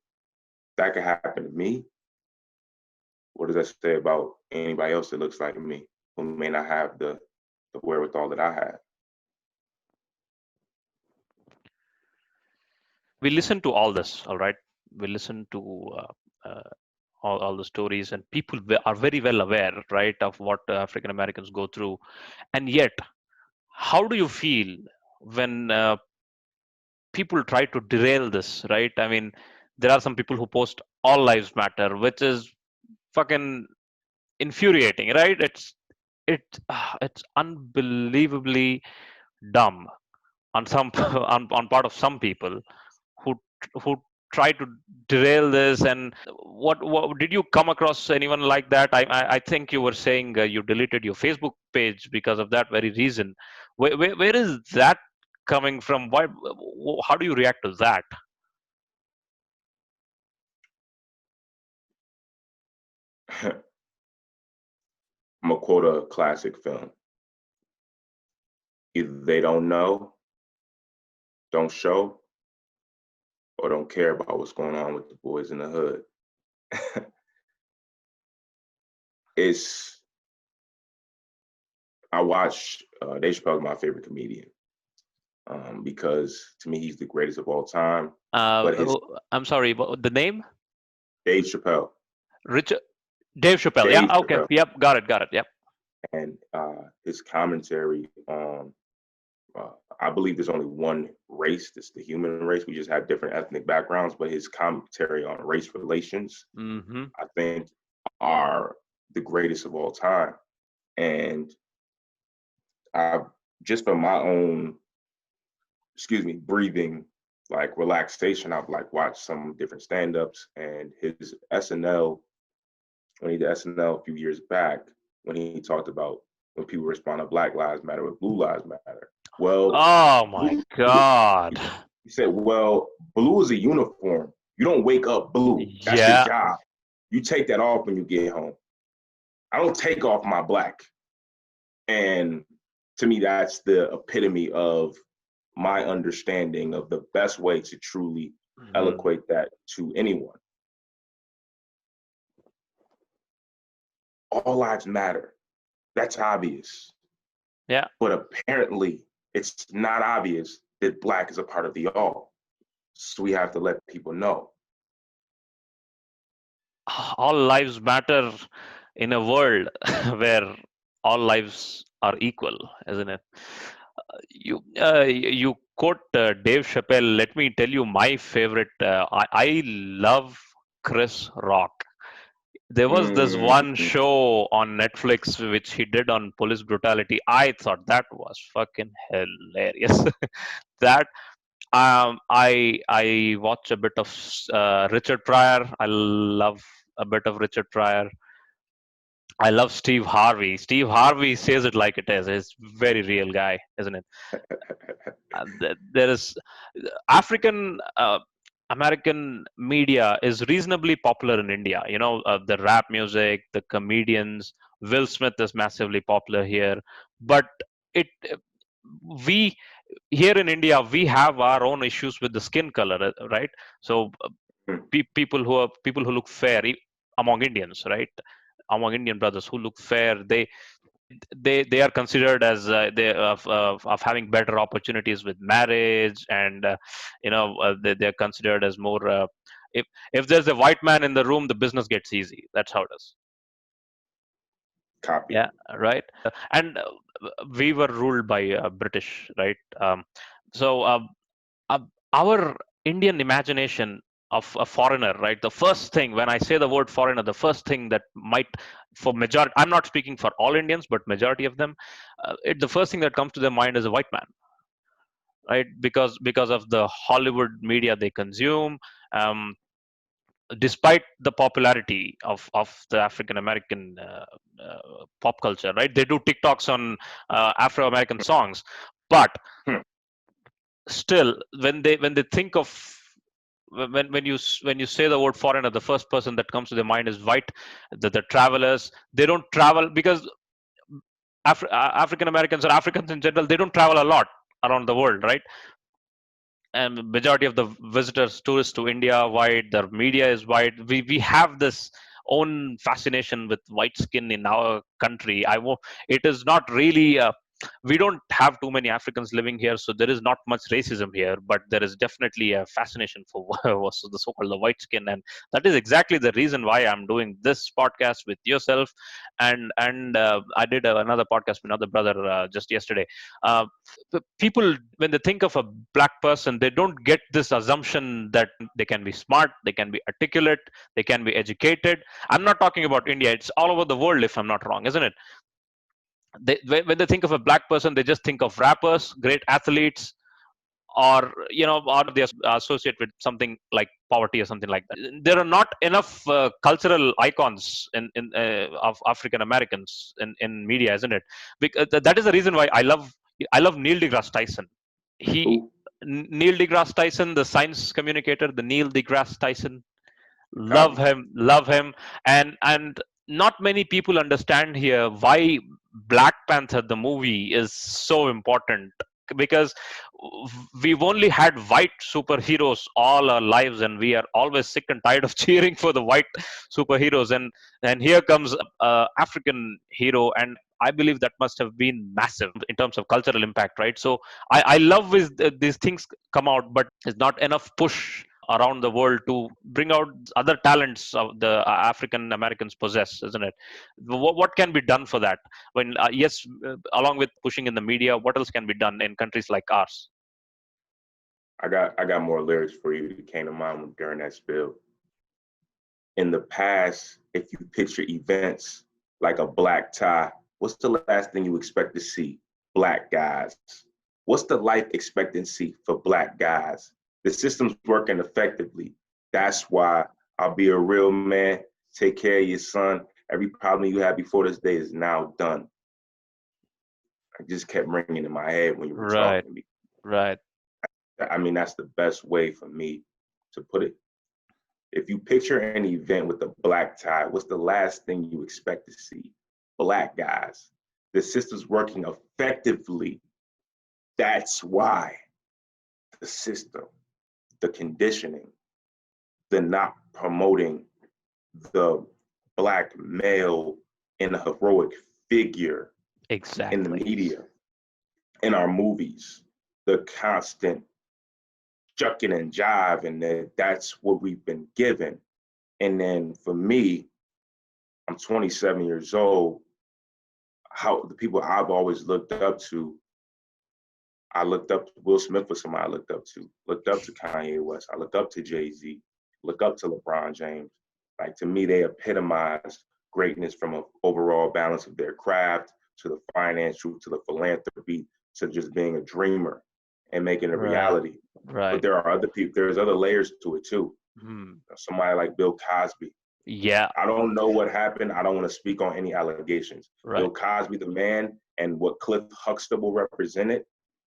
that could happen to me. What does that say about anybody else that looks like me who may not have the wherewithal that I had? We listen to all this, all right? We listen to all the stories, and people are very well aware, right, of what African Americans go through. And yet, how do you feel when people try to derail this, right? I mean, there are some people who post all lives matter, which is fucking infuriating, right? It's unbelievably dumb on some on part of some people who who try to derail this. And what did you come across anyone like that? I think you were saying you deleted your Facebook page because of that very reason. Where is that coming from? Why? How do you react to that? I'm gonna quote a classic film. Either they don't know, don't show, or don't care about what's going on with the boys in the hood. It's I watch Dave Chappelle is my favorite comedian, because to me he's the greatest of all time. But his I'm sorry, but the name? Dave Chappelle, Richard Dave Chappelle. Yeah. Dave Okay. Chappelle, Yep. Got it. Got it. Yep. and his commentary on I believe there's only one race, that's the human race. We just have different ethnic backgrounds, but his commentary on race relations, Mm-hmm. I think, are the greatest of all time. And I've just from my own, breathing, like relaxation, I've like watched some different stand-ups, and his SNL, when he did SNL a few years back, when he talked about when people respond to Black Lives Matter with Blue Lives Matter. Well, Oh my God. He said, well, blue is a uniform. You don't wake up blue. That's your Yeah. job. You take that off when you get home. I don't take off my black. And to me, that's the epitome of my understanding of the best way to truly eloquate that to anyone. All lives matter. That's obvious. Yeah. But apparently, it's not obvious that black is a part of the all. So we have to let people know. All lives matter in a world where all lives are equal, isn't it? You quote Dave Chappelle. Let me tell you my favorite. I love Chris Rock. There was this one Mm-hmm. show on Netflix which he did on police brutality. I thought that was fucking hilarious. That I watch a bit of Richard Pryor. I love a bit of Richard Pryor. I love Steve Harvey. Steve Harvey says it like it is. He's a very real guy, isn't it? There is African American media is reasonably popular in India. You know, the rap music, the comedians. Will Smith is massively popular here, but it we here in India we have our own issues with the skin color, right? So people who look fair among Indians, right? Among Indian brothers who look fair, they are considered as of having better opportunities with marriage, and they're considered as more. If there's a white man in the room, the business gets easy. That's how it is. Copy. Yeah, right. And we were ruled by British, right? So uh, our Indian imagination of a foreigner, right? The first thing when I say the word foreigner, the first thing that might, for majority, I'm not speaking for all Indians, but majority of them, the first thing that comes to their mind is a white man, right? Because of the Hollywood media they consume. Despite the popularity of the African American pop culture, right? They do TikToks on Afro American songs, but Hmm. still, when they think of when you say the word foreigner, the first person that comes to their mind is white. The travelers, they don't travel because African Americans or Africans in general, they don't travel a lot around the world, right? And majority of the visitors, tourists to India, white. The media is white. We have this own fascination with white skin in our country. It is not really. We don't have too many Africans living here, so there is not much racism here. But there is definitely a fascination for the so-called the white skin, and that is exactly the reason why I'm doing this podcast with yourself. And I did another podcast with another brother just yesterday. Uh, People, when they think of a black person, they don't get this assumption that they can be smart, they can be articulate, they can be educated. I'm not talking about India, it's all over the world, if I'm not wrong, isn't it? When they think of a black person, they just think of rappers, great athletes, or they associate with something like poverty or something like that. There are not enough cultural icons of African Americans in media, isn't it? Because that is the reason why I love Neil deGrasse Tyson. he Ooh, Neil deGrasse Tyson, the science communicator, the Neil deGrasse Tyson. Love copy. him, love him. And not many people understand here why Black Panther the movie is so important, because we've only had white superheroes all our lives, and we are always sick and tired of cheering for the white superheroes, and here comes a African hero, and I believe that must have been massive in terms of cultural impact, right? So I love these things come out, but there's not enough push around the world to bring out other talents of the African Americans possess, isn't it? What can be done for that? When yes, along with pushing in the media, what else can be done in countries like ours? I got more lyrics for you that came to mind during that spill. In the past, if you picture events like a black tie, what's the last thing you expect to see? Black guys. What's the life expectancy for black guys? The system's working effectively. That's why I'll be a real man. Take care of your son. Every problem you had before this day is now done. I just kept ringing in my head when you were Right, talking. right. I mean, that's the best way for me to put it. If you picture an event with a black tie, what's the last thing you expect to see? Black guys. The system's working effectively. That's why the system, the conditioning, the not promoting the black male in a heroic figure in the Exactly. media, in our movies, the constant jucking and jiving, that's what we've been given. And then for me, I'm 27 years old. How the people I've always looked up to, I looked up to Will Smith was somebody I looked up to Kanye West, I looked up to Jay-Z, look up to LeBron James. Like to me, they epitomize greatness from an overall balance of their craft to the financial, to the philanthropy, to just being a dreamer and making it a Right. reality. But Right. there are other people, there's other layers to it too. Hmm. Somebody like Bill Cosby. Yeah. I don't know what happened. I don't want to speak on any allegations. Bill Right. Cosby, the man, and what Cliff Huxtable represented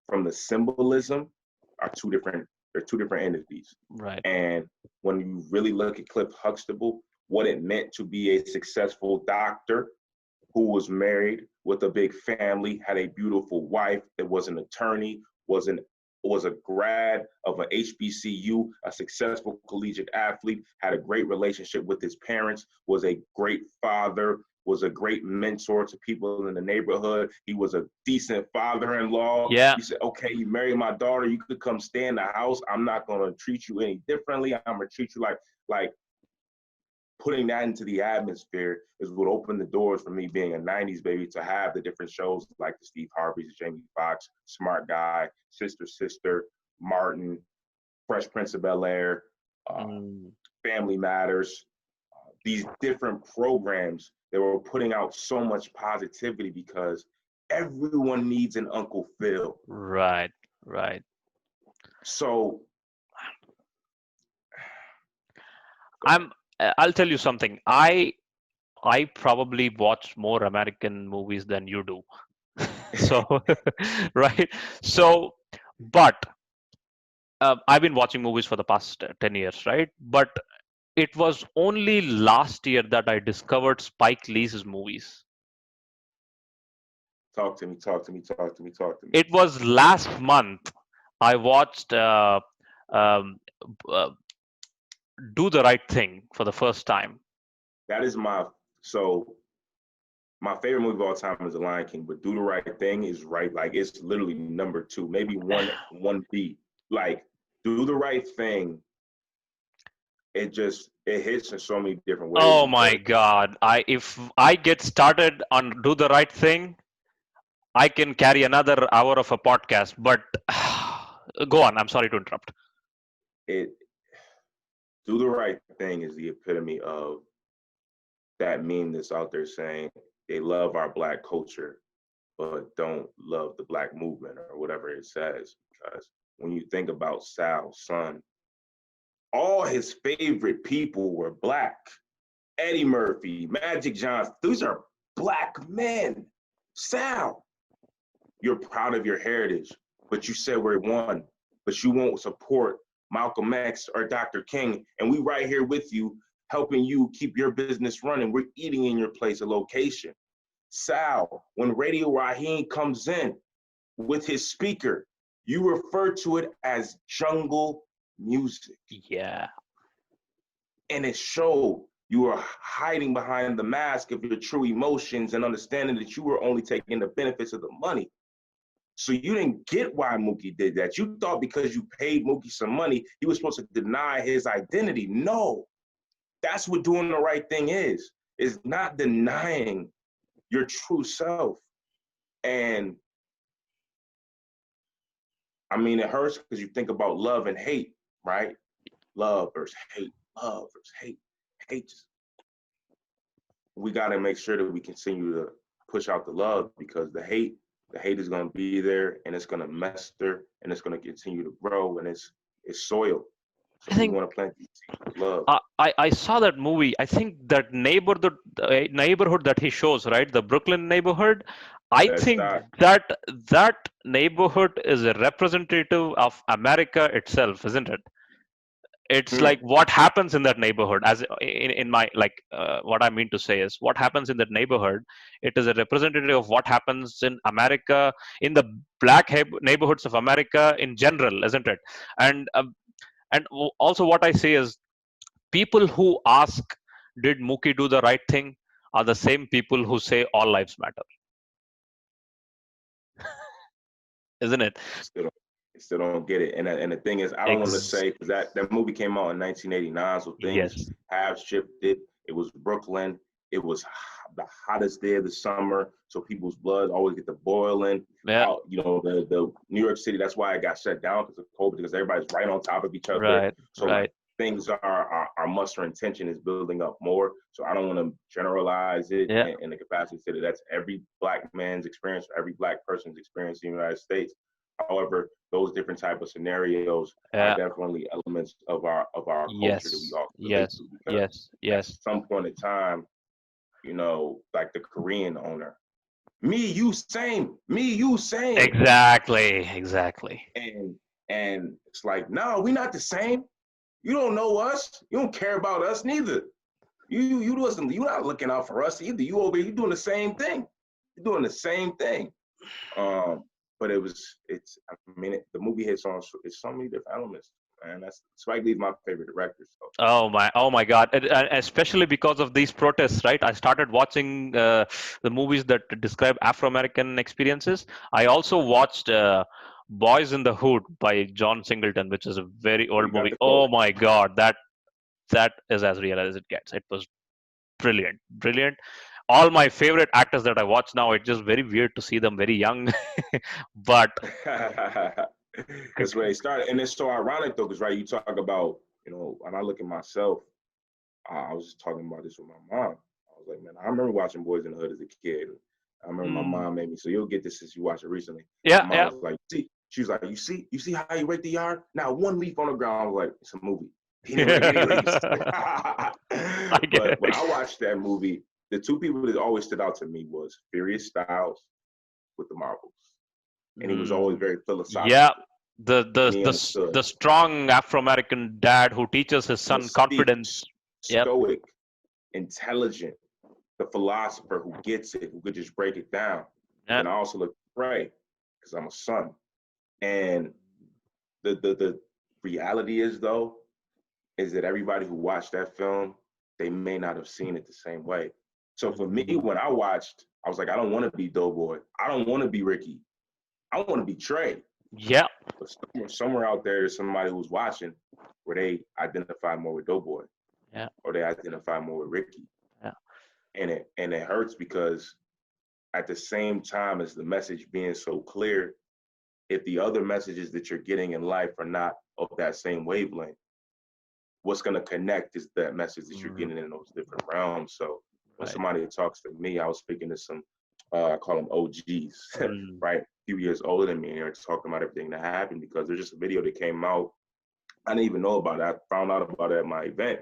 from the symbolism are two different. They're two different entities. Right. And when you really look at Cliff Huxtable, what it meant to be a successful doctor who was married with a big family, had a beautiful wife that was an attorney, was a grad of an HBCU, a successful collegiate athlete, had a great relationship with his parents, was a great father, was a great mentor to people in the neighborhood. He was a decent father-in-law. Yeah. He said, okay, you married my daughter, you could come stay in the house. I'm not gonna treat you any differently. I'm gonna treat you like putting that into the atmosphere is what opened the doors for me being a 90s baby to have the different shows like the Steve Harveys, Jamie Foxx, Smart Guy, Sister, Martin, Fresh Prince of Bel-Air, Mm. Family Matters, these different programs that were putting out so much positivity because everyone needs an Uncle Phil. Right. Right. So go ahead. I'm. I'll tell you something. I probably watch more American movies than you do. So, right. So, but I've been watching movies for the past 10 years, right? But it was only last year that I discovered Spike Lee's movies. Talk to me, talk to me, talk to me, talk to me. It was last month I watched um, uh, Do the Right Thing for the first time. That is so my favorite movie of all time is The Lion King, but Do the Right Thing is right. Like it's literally number two, maybe one B. Like Do the Right Thing, it hits in so many different ways Oh my because God! If I get started on Do the Right Thing, I can carry another hour of a podcast. But go on. I'm sorry to interrupt. it Do the Right Thing is the epitome of that meme that's out there saying they love our black culture, but don't love the black movement or whatever it says. Because when you think about Sal's son, all his favorite people were black. Eddie Murphy, Magic Johnson, these are black men. Sal, you're proud of your heritage, but you said we're one, but you won't support Malcolm X or Dr. King. And we right here with you, helping you keep your business running. We're eating in your place of location. Sal, when Radio Raheem comes in with his speaker, you refer to it as jungle music. Yeah. And it showed you were hiding behind the mask of your true emotions and understanding that you were only taking the benefits of the money. So you didn't get why Mookie did that. You thought because you paid Mookie some money, he was supposed to deny his identity. No, that's what doing the right thing is not denying your true self. And I mean, it hurts because you think about love and hate, right? Love versus hate, love versus hate, hate. We got to make sure that we continue to push out the love because the hate is going to be there and it's going to mester and it's going to continue to grow and it's soil. So I we think want to plant these seeds of love. I saw that movie. I think that neighborhood that he shows, right? The Brooklyn neighborhood. I That's think that. that that neighborhood is a representative of America itself, isn't it? It's Hmm. like what happens in that neighborhood. As in my like, what I mean to say is what happens in that neighborhood. It is a representative of what happens in America, in the black neighborhoods of America in general, isn't it? And also what I say is people who ask, did Mookie do the right thing, are the same people who say all lives matter, isn't it? Still don't, still don't get it. And the thing is, I don't want to Ex- say because that movie came out in 1989, so things yes. have shifted. It was Brooklyn. It was the hottest day of the summer, so people's blood always get to boiling. Yeah. Out, the New York City. That's why it got shut down because of COVID, because everybody's right on top of each other. Right. So like Right. things are mustering tension is building up more. So I don't want to generalize it Yeah. in the capacity to say that that's every black man's experience, or every black person's experience in the United States. However, those different type of scenarios are Yeah. definitely elements of our culture that we Yes. all relate Yes. to, because Yes. at Yes. some point in time, like the Korean owner, me, you same, me, you same. Exactly. Exactly. And it's like, no, we not the same. You don't know us. You don't care about us neither. You listen, you not looking out for us either. You over here, you doing the same thing. You're doing the same thing. Um, but I mean, the movie hits on it's so many different elements, man. That's Spike Lee's my favorite director. So Oh my God! Especially because of these protests, right? I started watching the movies that describe Afro-American experiences. I also watched Boys in the Hood by John Singleton, which is a very oh, old you got movie. the Oh quote. my God, that is as real as it gets. It was brilliant, brilliant. All my favorite actors that I watch now, it's just very weird to see them very young, but That's where they started, and it's so ironic though, because right, you talk about when I look at myself, I was just talking about this with my mom. I was like, man, I remember watching Boys in the Hood as a kid. I remember my mm, mom made me, so you'll get this since you watched it recently. My yeah, mom yeah, was like, see, she was like, you see how you rake the yard? Now one leaf on the ground. I was like, it's a movie. He didn't rake any leaves. I get But when it. I watched that movie, the two people that always stood out to me was Furious Styles with the Marvels, and he was always Mm, very yeah, philosophical, the and the he the understood the strong Afro-American dad who teaches his son confidence. mystique, Yep. stoic, intelligent, the philosopher who gets it, who could just break it down. And Yeah. then I also look pray because I'm a son. And the reality is though, is that everybody who watched that film, they may not have seen it the same way. So for me, Mm, when I watched, I was like, I don't want to be Doughboy. I don't want to be Ricky. I want to be Trey. yeah. But somewhere out there, there's somebody who's watching where they identify more with Doughboy, Yeah. or they identify more with Ricky. Yeah. And it hurts because at the same time as the message being so clear, if the other messages that you're getting in life are not of that same wavelength, what's going to connect is that message that you're Mm, getting in those different realms. So when right. somebody talks to me, I was speaking to some, I call them OGs, Mm, right? A few years older than me, and they're talking about everything that happened because there's just a video that came out. I didn't even know about it. I found out about it at my event,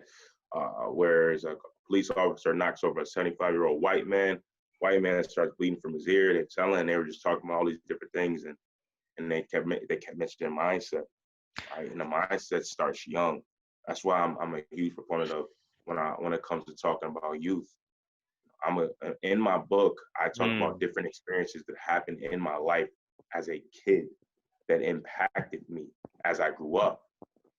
where a police officer knocks over a 75-year-old white man. White man starts bleeding from his ear. They're telling, and they were just talking about all these different things, and they kept mentioning mindset, right? And the mindset starts young. That's why I'm a huge proponent of when it comes to talking about youth. In my book, I talk about mm, different experiences that happened in my life as a kid that impacted me as I grew up.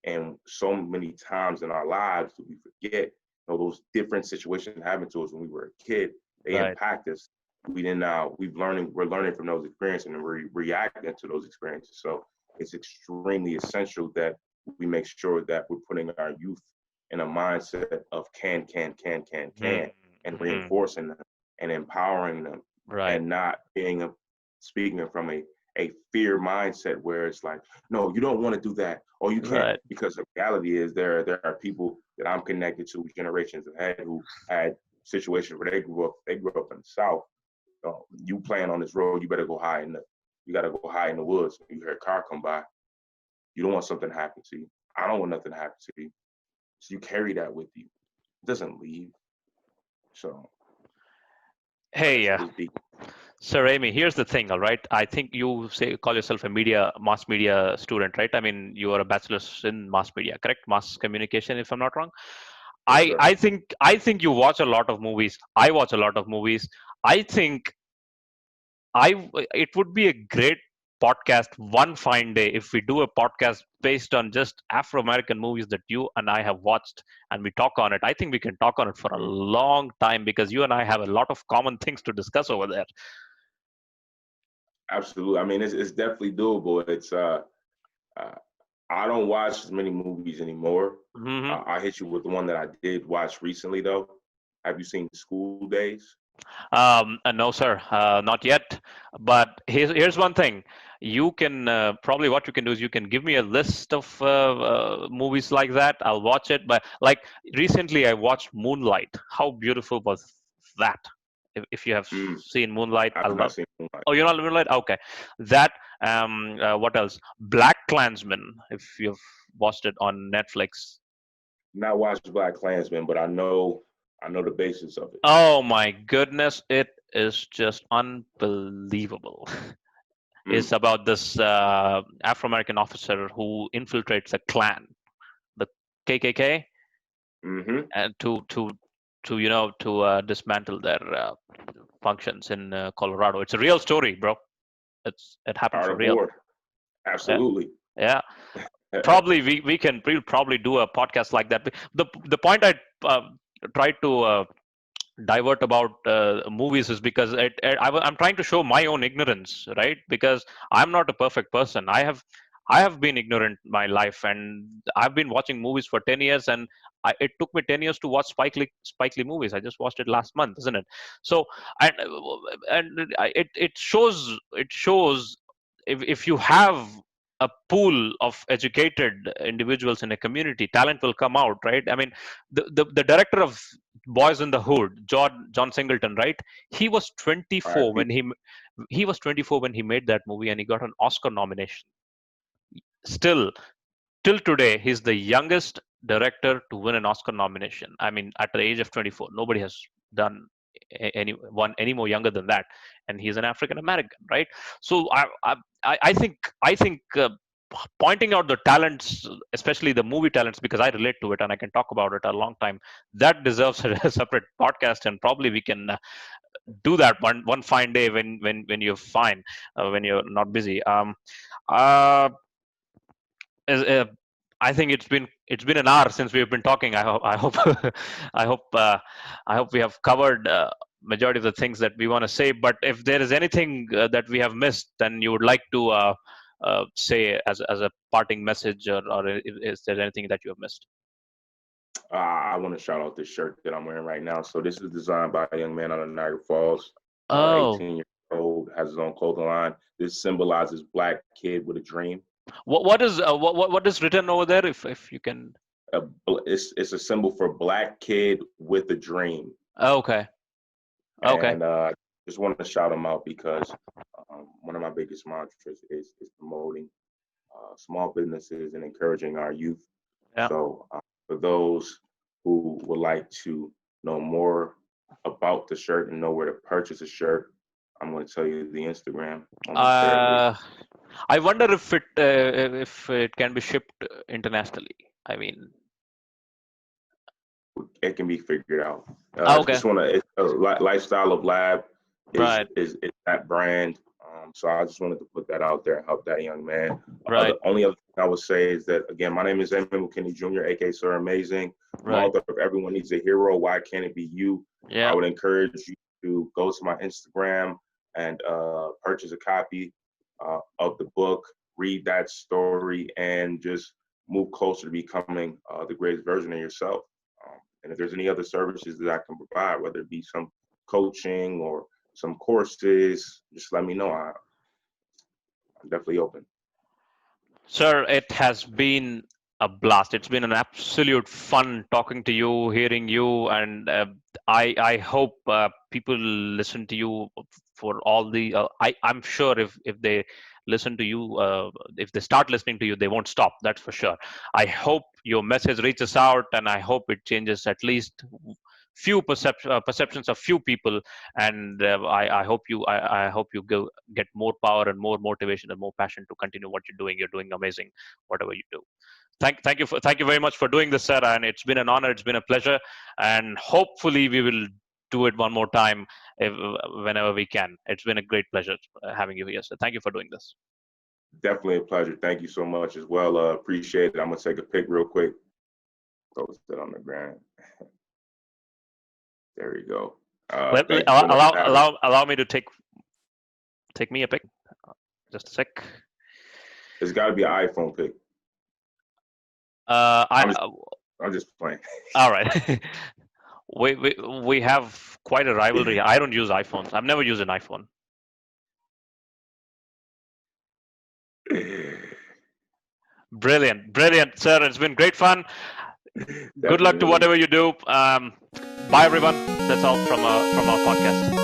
And so many times in our lives that we forget, those different situations happened to us when we were a kid. They right. impact us. We're learning from those experiences, and we're reacting to those experiences. So it's extremely essential that we make sure that we're putting our youth in a mindset of Mm, and mm, reinforcing them and empowering them, right. and not speaking from a fear mindset where it's like, no, you don't want to do that, or you can't, Right. because the reality is there are people that I'm connected to generations ahead who had situations where they grew up in the South. You playing on this road, you gotta go high in the woods. You hear a car come by, you don't want something to happen to you. I don't want nothing to happen to you. So you carry that with you. It doesn't leave. So like I Hey, said, it's deep. Sir Amy, here's the thing, all right. I think you say call yourself a mass media student, right? I mean, you are a bachelor's in mass media, correct? Mass communication, if I'm not wrong. Yes, I sir. I think I think you watch a lot of movies. I watch a lot of movies. I think it would be a great podcast one fine day if we do a podcast based on just Afro American movies that you and I have watched and we talk on it. I think we can talk on it for a long time because you and I have a lot of common things to discuss over there. Absolutely. I mean, it's definitely doable. Uh, I don't watch as many movies anymore. Hmm. I hit you with the one that I did watch recently, though. Have you seen School Days? No, sir, not yet. But here's one thing. You can probably what you can do is you can give me a list of movies like that. I'll watch it. But like recently, I watched Moonlight. How beautiful was that? If you have Mm, seen Moonlight, I I've not love. seen Moonlight. Oh, you're not Moonlight? Okay, that. What else? Black Klansman. If you've watched it on Netflix. Not watched Black Klansman, but I know the basis of it. Oh my goodness, it is just unbelievable. Mm, Is about this Afro American officer who infiltrates a clan, the KKK, mm-hmm. and to dismantle their functions in Colorado. It's a real story, bro. It happened Art for of real. War. Yeah, Absolutely. yeah. Probably we'll probably do a podcast like that. The point I tried to divert about movies is because I'm trying to show my own ignorance, right? Because I'm not a perfect person. I have been ignorant my life, and I've been watching movies for 10 years, and it took me 10 years to watch Spike Lee movies. I just watched it last month, isn't it? So, and it shows if you have a pool of educated individuals in a community, talent will come out, right? I mean, the director of Boys in the Hood, John Singleton, right? He was 24 R.I.P. when he was 24 when he made that movie, and he got an Oscar nomination. Still, till today, he's the youngest director to win an Oscar nomination. I mean, at the age of 24, nobody has done any more younger than that, and he's an African American, right? So I think pointing out the talents, especially the movie talents, because I relate to it and I can talk about it a long time. That deserves a separate podcast, and probably we can do that one fine day when you're fine, when you're not busy. Uh, uh, I think it's been an hour since we've been talking. I hope I hope I hope we have covered majority of the things that we want to say. But if there is anything that we have missed, then you would like to say as a parting message, or is there anything that you have missed? I want to shout out this shirt that I'm wearing right now. So this is designed by a young man out of Niagara Falls, Oh, 18 years old, has his own clothing line. This symbolizes Black kid with a dream. what is written over there? If you can. It's a symbol for Black kid with a dream, Okay, okay, and just want to shout him out because one of my biggest mantras is promoting small businesses and encouraging our youth. yeah. So for those who would like to know more about the shirt and know where to purchase a shirt, I'm going to tell you the Instagram momentarily. Uh, I wonder if it can be shipped internationally. I mean, It can be figured out. okay, Just want to lifestyle of lab right, is that brand. So I just wanted to put that out there and help that young man. right, The only other thing I would say is that again, my name is Emmanuel Kenny Jr., aka Sir Aimezing. I'm right. author of Everyone Needs a Hero. Why can't it be you? I Yeah. would encourage you to go to my Instagram and purchase a copy of the book, read that story, and just move closer to becoming the greatest version of yourself. And if there's any other services that I can provide, whether it be some coaching or some courses, just let me know. I'm definitely open. Sir, it has been a blast. It's been an absolute fun talking to you, hearing you, and I hope people listen to you for all the. I'm sure if they listen to you, if they start listening to you, they won't stop. That's for sure. I hope your message reaches out, and I hope it changes at least perceptions of few people, and I hope you get more power and more motivation and more passion to continue what you're doing. You're doing amazing, whatever you do. Thank you very much for doing this, sir. And it's been an honor. It's been a pleasure, and hopefully we will do it one more time whenever we can. It's been a great pleasure having you here, sir. Thank you for doing this. Definitely a pleasure. Thank you so much as well. Appreciate it. I'm gonna take a pic real quick. Post it on the ground. There you go. Allow me to take me a pic. Just a sec. It's got to be an iPhone pic. I'm just playing. All right. we have quite a rivalry. I don't use iPhones. I've never used an iPhone. Brilliant, sir. It's been great fun. Good luck to whatever you do. Bye, everyone. That's all from our podcast.